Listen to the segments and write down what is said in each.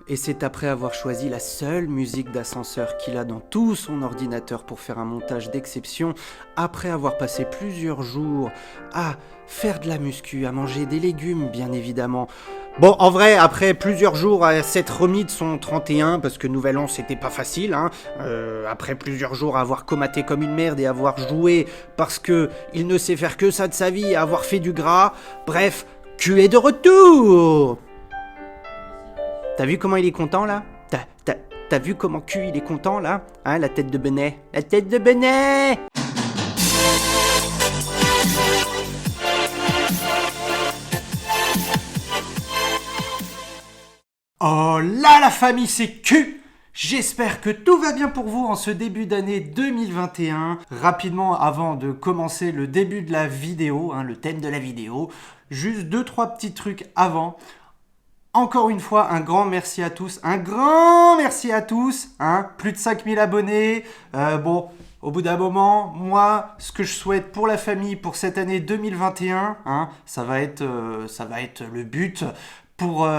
Et c'est après avoir choisi la seule musique d'ascenseur qu'il a dans tout son ordinateur pour faire un montage d'exception, après avoir passé plusieurs jours à faire de la muscu, à manger des légumes bien évidemment. Bon, en vrai, après plusieurs jours à s'être remis de son 31, parce que Nouvel An c'était pas facile, après plusieurs jours à avoir comaté comme une merde et avoir joué parce que il ne sait faire que ça de sa vie, à avoir fait du gras, bref, Q est de retour. T'as vu comment il est content là ? T'as vu comment Q il est content là ? Hein, la tête de Benet. La tête de Benet ! Oh là la famille, c'est Q! J'espère que tout va bien pour vous en ce début d'année 2021. Rapidement, avant de commencer le début de la vidéo, le thème de la vidéo, juste 2-3 petits trucs avant. Encore une fois, un grand merci à tous. Un grand merci à tous. Plus de 5000 abonnés. Au bout d'un moment, moi, ce que je souhaite pour la famille pour cette année 2021, ça va être le but. Pour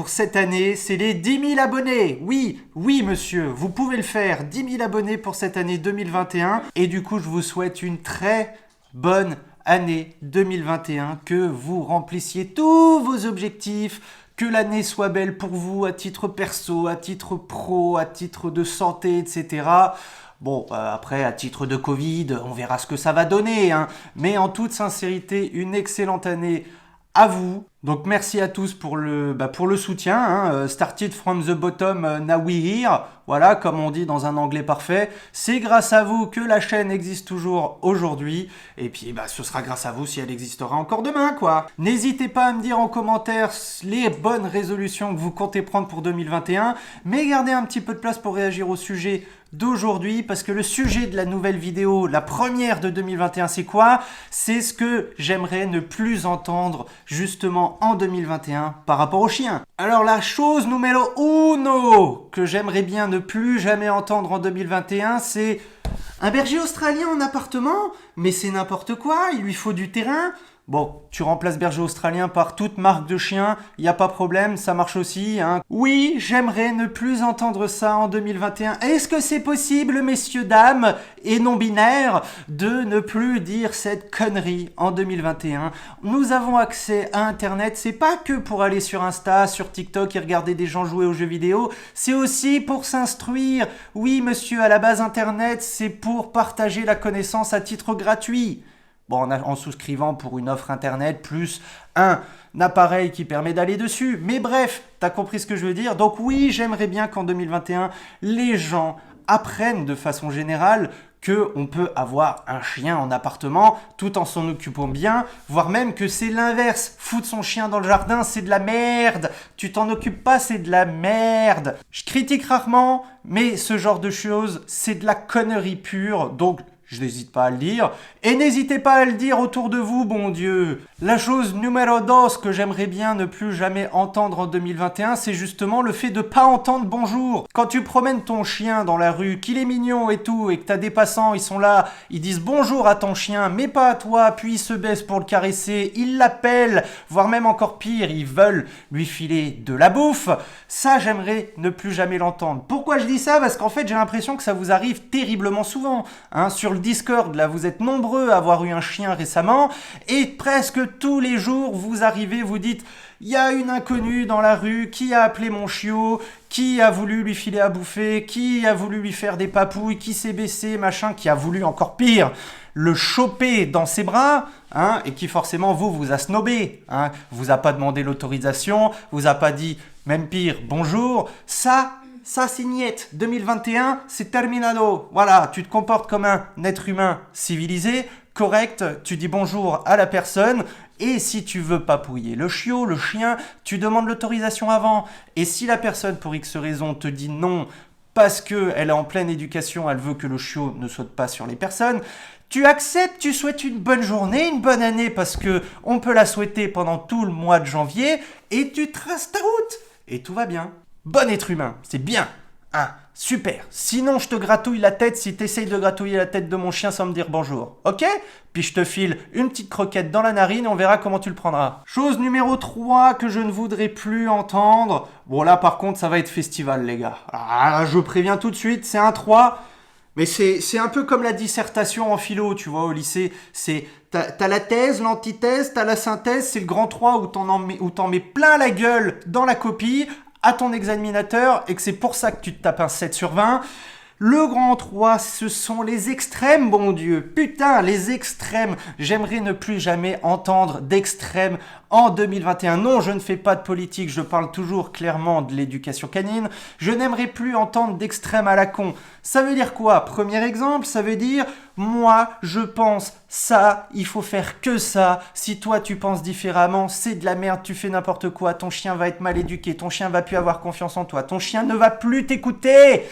cette année, c'est les 10 000 abonnés. Oui, monsieur, vous pouvez le faire. 10 000 abonnés pour cette année 2021. Et du coup, je vous souhaite une très bonne année 2021. Que vous remplissiez tous vos objectifs. Que l'année soit belle pour vous à titre perso, à titre pro, à titre de santé, etc. Bon, après, à titre de Covid, on verra ce que ça va donner. Mais en toute sincérité, une excellente année à vous. Donc merci à tous pour le soutien. Started from the bottom, now we here. Voilà, comme on dit dans un anglais parfait. C'est grâce à vous que la chaîne existe toujours aujourd'hui. Et puis ce sera grâce à vous si elle existera encore demain, quoi. N'hésitez pas à me dire en commentaire les bonnes résolutions que vous comptez prendre pour 2021. Mais gardez un petit peu de place pour réagir au sujet d'aujourd'hui, parce que le sujet de la nouvelle vidéo, la première de 2021, c'est quoi ? C'est ce que j'aimerais ne plus entendre justement en 2021 par rapport aux chiens. Alors la chose numéro uno que j'aimerais bien ne plus jamais entendre en 2021, c'est un berger australien en appartement, mais c'est n'importe quoi, il lui faut du terrain. Bon, tu remplaces berger australien par toute marque de chien, il n'y a pas de problème, ça marche aussi. Oui, j'aimerais ne plus entendre ça en 2021. Est-ce que c'est possible, messieurs, dames et non-binaires, de ne plus dire cette connerie en 2021 ? Nous avons accès à Internet, c'est pas que pour aller sur Insta, sur TikTok et regarder des gens jouer aux jeux vidéo, c'est aussi pour s'instruire. Oui, monsieur, à la base Internet, c'est pour partager la connaissance à titre gratuit. Bon, en souscrivant pour une offre internet plus un appareil qui permet d'aller dessus. Mais bref, t'as compris ce que je veux dire. Donc oui, j'aimerais bien qu'en 2021, les gens apprennent de façon générale qu'on peut avoir un chien en appartement tout en s'en occupant bien, voire même que c'est l'inverse. Foutre son chien dans le jardin, c'est de la merde. Tu t'en occupes pas, c'est de la merde. Je critique rarement, mais ce genre de choses, c'est de la connerie pure. Donc, je n'hésite pas à le dire. Et n'hésitez pas à le dire autour de vous, bon Dieu. La chose numéro 2 que j'aimerais bien ne plus jamais entendre en 2021, c'est justement le fait de pas entendre bonjour. Quand tu promènes ton chien dans la rue, qu'il est mignon et tout, et que t'as des passants, ils sont là, ils disent bonjour à ton chien, mais pas à toi, puis ils se baissent pour le caresser, ils l'appellent, voire même encore pire, ils veulent lui filer de la bouffe. Ça, j'aimerais ne plus jamais l'entendre. Pourquoi je dis ça ? Parce qu'en fait, j'ai l'impression que ça vous arrive terriblement souvent. Sur le Discord, là, vous êtes nombreux à avoir eu un chien récemment, et presque tous les jours, vous arrivez, vous dites « Il y a une inconnue dans la rue qui a appelé mon chiot, qui a voulu lui filer à bouffer, qui a voulu lui faire des papouilles, qui s'est baissé, machin, qui a voulu encore pire le choper dans ses bras, et qui forcément vous a snobé, vous a pas demandé l'autorisation, vous a pas dit, même pire, bonjour. Ça, c'est niette. 2021, c'est terminado. Voilà, tu te comportes comme un être humain civilisé, correct, tu dis bonjour à la personne, et si tu veux papouiller le chiot, le chien, tu demandes l'autorisation avant. Et si la personne, pour X raison, te dit non, parce qu'elle est en pleine éducation, elle veut que le chiot ne saute pas sur les personnes, tu acceptes, tu souhaites une bonne journée, une bonne année, parce que on peut la souhaiter pendant tout le mois de janvier, et tu traces ta route, et tout va bien. Bon être humain, c'est bien. Ah, super. Sinon, je te gratouille la tête si t'essayes de gratouiller la tête de mon chien sans me dire bonjour. Ok? Puis je te file une petite croquette dans la narine et on verra comment tu le prendras. Chose numéro 3 que je ne voudrais plus entendre. Bon, là, par contre, ça va être festival, les gars. Ah, je préviens tout de suite, c'est un 3. Mais c'est un peu comme la dissertation en philo, tu vois, au lycée. T'as la thèse, l'antithèse, t'as la synthèse, c'est le grand 3 où t'en mets plein la gueule dans la copie à ton examinateur et que c'est pour ça que tu te tapes un 7 sur 20. Le grand 3, ce sont les extrêmes, bon Dieu. Putain, les extrêmes. J'aimerais ne plus jamais entendre d'extrêmes en 2021. Non, je ne fais pas de politique, je parle toujours clairement de l'éducation canine. Je n'aimerais plus entendre d'extrêmes à la con. Ça veut dire quoi? Premier exemple, ça veut dire, moi, je pense ça, il faut faire que ça. Si toi, tu penses différemment, c'est de la merde, tu fais n'importe quoi. Ton chien va être mal éduqué, ton chien va plus avoir confiance en toi, ton chien ne va plus t'écouter.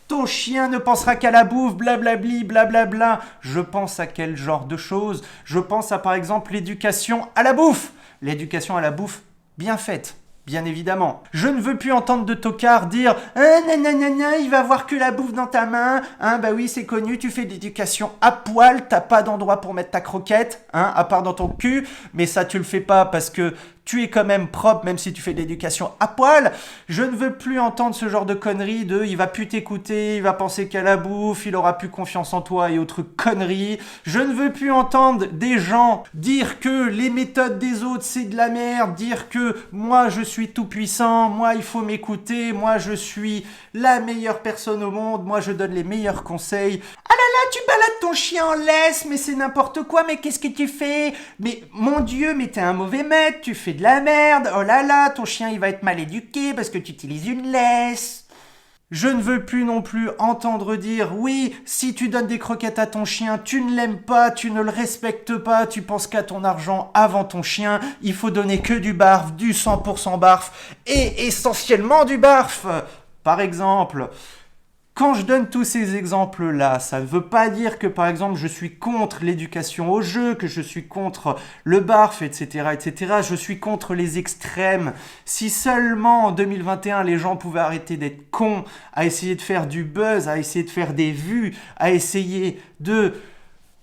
Ton chien ne pensera qu'à la bouffe, blablabli, blablabla. Je pense à quel genre de choses? Je pense à par exemple l'éducation à la bouffe. L'éducation à la bouffe bien faite, bien évidemment. Je ne veux plus entendre de tocards dire « Ah nanana, il va voir que la bouffe dans ta main. Hein, bah oui, c'est connu, tu fais de l'éducation à poil, t'as pas d'endroit pour mettre ta croquette, hein, à part dans ton cul. Mais ça, tu le fais pas parce que tu es quand même propre, même si tu fais de l'éducation à poil. » Je ne veux plus entendre ce genre de conneries de « il va plus t'écouter, il va penser qu'à la bouffe, il aura plus confiance en toi » et autres conneries. Je ne veux plus entendre des gens dire que les méthodes des autres c'est de la merde, dire que moi je suis tout puissant, moi il faut m'écouter, moi je suis la meilleure personne au monde, moi je donne les meilleurs conseils. Ah là là, tu balades ton chien en laisse, mais c'est n'importe quoi, mais qu'est-ce que tu fais? Mais mon Dieu, mais t'es un mauvais maître, tu fais de la merde, oh là là, ton chien il va être mal éduqué parce que tu utilises une laisse. Je ne veux plus non plus entendre dire « Oui, si tu donnes des croquettes à ton chien, tu ne l'aimes pas, tu ne le respectes pas, tu penses qu'à ton argent avant ton chien, il faut donner que du barf, du 100% barf, et essentiellement du barf !» Par exemple, quand je donne tous ces exemples-là, ça ne veut pas dire que, par exemple, je suis contre l'éducation au jeu, que je suis contre le barf, etc., etc. Je suis contre les extrêmes. Si seulement en 2021, les gens pouvaient arrêter d'être cons, à essayer de faire du buzz, à essayer de faire des vues, à essayer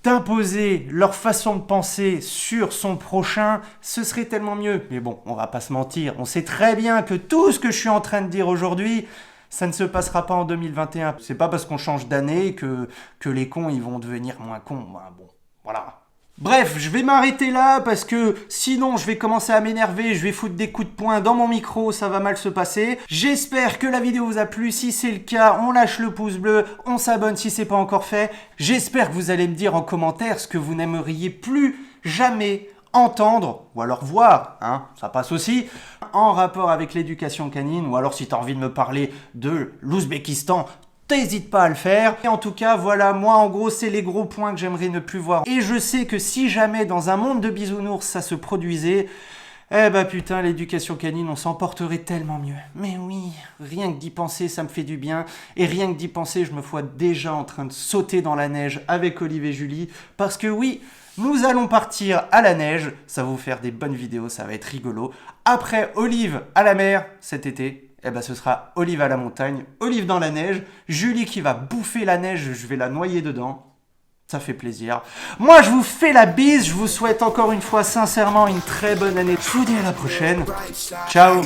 d'imposer leur façon de penser sur son prochain, ce serait tellement mieux. Mais bon, on va pas se mentir, on sait très bien que tout ce que je suis en train de dire aujourd'hui, ça ne se passera pas en 2021. C'est pas parce qu'on change d'année que les cons ils vont devenir moins cons. Ben bon, voilà. Bref, je vais m'arrêter là parce que sinon je vais commencer à m'énerver, je vais foutre des coups de poing dans mon micro, ça va mal se passer. J'espère que la vidéo vous a plu, si c'est le cas, on lâche le pouce bleu, on s'abonne si c'est pas encore fait. J'espère que vous allez me dire en commentaire ce que vous n'aimeriez plus jamais entendre, ou alors voir, hein, ça passe aussi, en rapport avec l'éducation canine, ou alors si tu as envie de me parler de l'Ouzbékistan, t'hésites pas à le faire. Et en tout cas, voilà, moi en gros, c'est les gros points que j'aimerais ne plus voir. Et je sais que si jamais dans un monde de bisounours ça se produisait, eh bah putain, l'éducation canine, on s'en porterait tellement mieux. Mais oui, rien que d'y penser, ça me fait du bien. Et rien que d'y penser, je me vois déjà en train de sauter dans la neige avec Olive et Julie. Parce que oui, nous allons partir à la neige. Ça va vous faire des bonnes vidéos, ça va être rigolo. Après Olive à la mer cet été, eh ben ce sera Olive à la montagne, Olive dans la neige, Julie qui va bouffer la neige, je vais la noyer dedans. Ça fait plaisir. Moi, je vous fais la bise. Je vous souhaite encore une fois sincèrement une très bonne année. Je vous dis à la prochaine. Ciao.